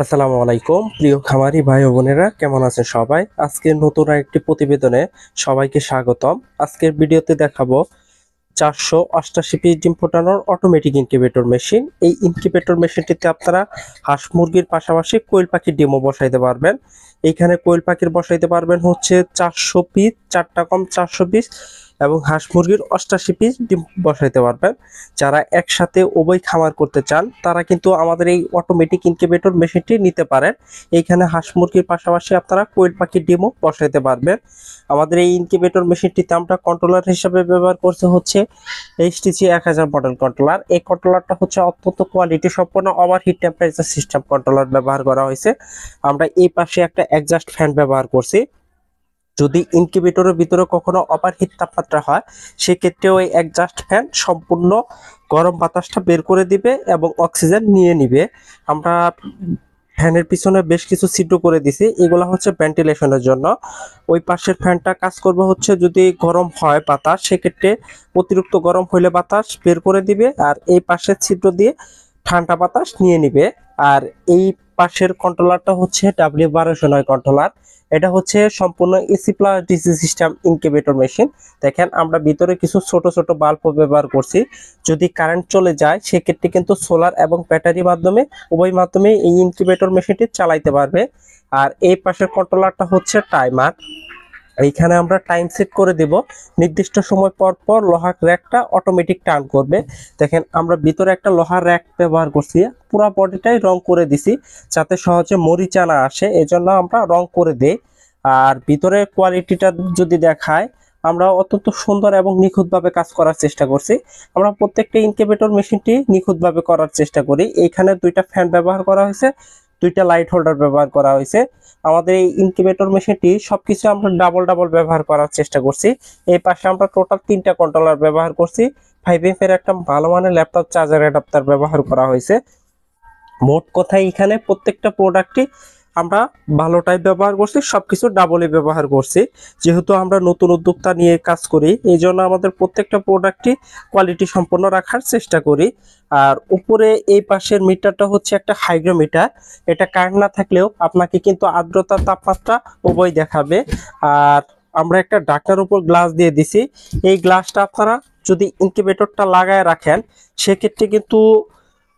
আসসালামু আলাইকুম প্রিয় খামারি ভাই ও বোনেরা, কেমন আছেন সবাই? আজকের নতুন একটি প্রতিবেদনে সবাইকে স্বাগতম। আজকের ভিডিওতে দেখাবো 488 পিস ডিম ফোটানোর অটোমেটিক ইনকিউবেটর মেশিন। এই ইনকিউবেটর মেশিনটিতে আপনারা হাঁস মুরগির পাশাপাশি কোয়েল পাখির ডিমও বসাইতে পারবেন। এইখানে কোয়েল পাখির বসাইতে পারবেন হচ্ছে 400 পিস, 4টা কম 400 পিস, এবং হাঁস মুরগির 88 পিস ডিম বসাইতে পারবেন। যারা একসাথে উভয় খামার করতে চান তারা কিন্তু আমাদের এই অটোমেটিক ইনকিউবেটর মেশিনটি নিতে পারেন। এইখানে হাঁস মুরগির পাশাপাশি আপনারা কোয়েল পাখির ডিমও বসাইতে পারবেন। আমাদের এই ইনকিউবেটর মেশিনটিতে আমরা কন্ট্রোলার হিসেবে ব্যবহার করতে হচ্ছে HTC 1000 মডেল কন্ট্রোলার। এই কন্ট্রোলারটা হচ্ছে অত্যন্ত কোয়ালিটি সম্পন্ন ওভারহিট টেম্পারেচার সিস্টেম কন্ট্রোলার ব্যবহার করা হয়েছে। আমরা এই পাশে একটা এক্সস্ট ফ্যান ব্যবহার করছি। যদি ইনকিউবেটরের ভিতরে কখনো ওভারহিট তাপমাত্রা হয় সেক্ষেত্রে ওই এক্সস্ট ফ্যান সম্পূর্ণ গরম বাতাসটা বের করে দিবে এবং অক্সিজেন নিয়ে নিবে। আমরা ফ্যানের পিছনে বেশ কিছু ছিদ্র করে দিছি, এগুলো হচ্ছে ভেন্টিলেশনের জন্য। ওই পাশের ফ্যানটা কাজ করবে হচ্ছে যদি গরম হয় বাতাস সেক্ষেত্রে অতিরিক্ত গরম হইলে বাতাস বের করে দিবে, আর এই পাশের ছিদ্র দিয়ে ঠান্ডা বাতাস নিয়ে নিবে। আর এই পাশের কন্ট্রোলারটা হচ্ছে W1209 কন্ট্রোলার। এটা হচ্ছে সম্পূর্ণ AC plus DC system incubator machine. দেখেন আমরা ভিতরে কিছু ছোট ছোট বাল্ব ব্যবহার করছি। যদি কারেন্ট চলে যায় সেক্ষেত্রে কিন্তু সোলার এবং ব্যাটারি মাধ্যমে উভয় মাধ্যমে এই ইনকিউবেটর মেশিনটি চালাইতে পারবে। আর এই পাশের কন্ট্রোলারটা হচ্ছে টাইমার। এইখানে আমরা টাইম সেট করে দেব, নির্দিষ্ট সময় পর পর লোহার র্যাকটা অটোমেটিক টার্ন করবে। দেখেন আমরা ভিতরে একটা লোহার র্যাক ব্যবহার করছি, পুরো বডিটাই রং করে দিছি যাতে সহজে মরিচা না আসে, এজন্য আমরা রং করে দেই। আর ভিতরে কোয়ালিটিটা যদি দেখায়, আমরা অত্যন্ত সুন্দর এবং নিখুঁতভাবে কাজ করার চেষ্টা করছি। আমরা প্রত্যেকটা ইনকিউবেটর মেশিনটি নিখুঁতভাবে করার চেষ্টা করি। এইখানে দুইটা ফ্যান ব্যবহার করা হয়েছে, দুইটা লাইট হোল্ডার ব্যবহার করা হয়েছে। আমাদের এই ইনকিউবেটর মেশিনটি সবকিছু আমরা ডাবল ডাবল ব্যবহার করার চেষ্টা করছি। এই পাশে আমরা টোটাল 3টা কন্ট্রোলার ব্যবহার করছি। 5 এর একটা ভালো মানের ল্যাপটপ চার্জার অ্যাডাপ্টার ব্যবহার করা হয়েছে। মোট কথায় এখানে প্রত্যেকটা প্রোডাক্টই আমরা ভালোটাই ব্যবহার করছি, সবকিছু ডাবলই ব্যবহার করছি। যেহেতু আমরা নতুন উদ্যোক্তা নিয়ে কাজ করি এই জন্য আমাদের প্রত্যেকটা প্রোডাক্টই কোয়ালিটি সম্পন্ন রাখার চেষ্টা করি। আর উপরে এই পাশের মিটারটা হচ্ছে একটা হাইগ্রোমিটার। এটা কারেন্ট না থাকলেও আপনাকে কিন্তু আর্দ্রতা তাপমাত্রা উভয় দেখাবে। আর আমরা একটা ঢাকনার উপর গ্লাস দিয়ে দিছি। এই গ্লাসটা আপনারা যদি ইনকিউবেটরটা লাগায় রাখেন সেক্ষেত্রে কিন্তু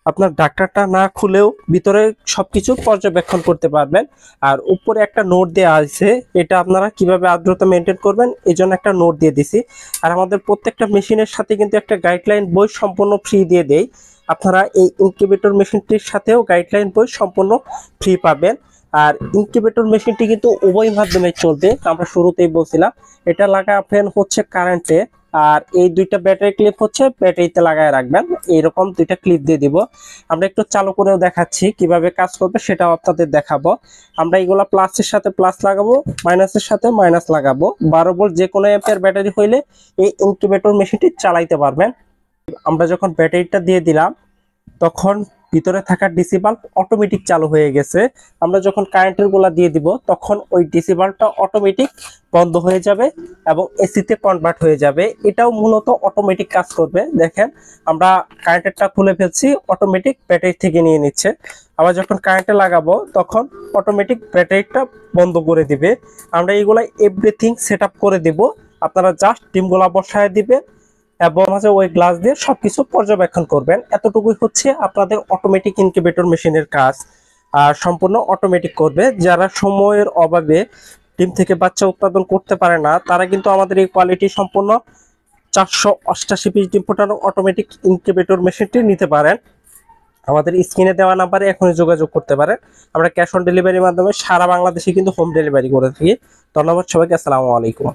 আপনার ডাক্তারটা না খুলেও ভিতরে সবকিছু পর্যবেক্ষণ করতে পারবেন। আর উপরে একটা নোট দেওয়া আছে, এটা আপনারা কিভাবে আর্দ্রতা মেনটেন করবেন এই জন্য একটা নোট দিয়ে দিছি। আর আমাদের প্রত্যেকটা মেশিনের সাথে কিন্তু একটা গাইডলাইন বই সম্পূর্ণ ফ্রি দিয়ে দেয়। আপনারা এই ইনকিউবেটর মেশিনটির সাথেও গাইডলাইন বই সম্পূর্ণ ফ্রি পাবেন। আর ইনকিউবেটর মেশিনটি কিন্তু উভয় মাধ্যমে চলবে, আমরা শুরুতেই বলছিলাম। এটা লাগাবেন হচ্ছে কারেন্টে, আর এই দুইটা ব্যাটারি ক্লিপ হচ্ছে ব্যাটারিতে লাগায় রাখবেন। এইরকম দুইটা ক্লিপ দিয়ে দিব। আমরা একটু চালু করেও দেখাচ্ছি কিভাবে কাজ করবে, সেটাও আপনাদের দেখাবো। আমরা এগুলা প্লাসের সাথে প্লাস লাগাবো, মাইনাসের সাথে মাইনাস লাগাবো। 12 ভোল্ট যে কোনো অ্যাম্পিয়ার ব্যাটারি হইলে এই ইনকিউবেটর মেশিনটি চালাইতে পারবেন। আমরা যখন ব্যাটারিটা দিয়ে দিলাম তখন ভিতরে থাকা ডিসি বাল্ব অটোমেটিক চালু হয়ে গেছে। আমরা যখন কারেন্টের গোলা দিয়ে দিব তখন ওই ডিসি বাল্বটা অটোমেটিক বন্ধ হয়ে যাবে এবং এসিতে কনভার্ট হয়ে যাবে। এটাও মূলত অটোমেটিক কাজ করবে। দেখেন আমরা কারেন্টেরটা খুলে ফেলছি, অটোমেটিক ব্যাটারি থেকে নিয়ে নিচ্ছে। আবার যখন কারেন্টে লাগাবো তখন অটোমেটিক ব্যাটারিটা বন্ধ করে দিবে। আমরা এইগুলা এভরিথিং সেট আপ করে দিব। আপনারা জাস্ট ডিমগুলা বসায় দিবে এবং ওই গ্লাস দিয়ে সবকিছু পর্যবেক্ষণ করবেন। এতটুকুই হচ্ছে আপনাদের অটোমেটিক ইনকিউবেটর মেশিনের কাজ। আর সম্পূর্ণ অটোমেটিক করবে। যারা সময়ের অভাবে ডিম থেকে বাচ্চা উৎপাদন করতে পারে না তারা কিন্তু আমাদের এই কোয়ালিটি সম্পূর্ণ 488 পিস ডিম ফোটানো অটোমেটিক ইনকিউবেটর মেশিনটি নিতে পারেন। আমাদের স্ক্রিনে দেওয়া নাম্বারে এখনই যোগাযোগ করতে পারেন। আমরা ক্যাশ অন ডেলিভারির মাধ্যমে সারা বাংলাদেশে কিন্তু হোম ডেলিভারি করে থাকি। ধন্যবাদ সবাইকে, আসসালামু আলাইকুম।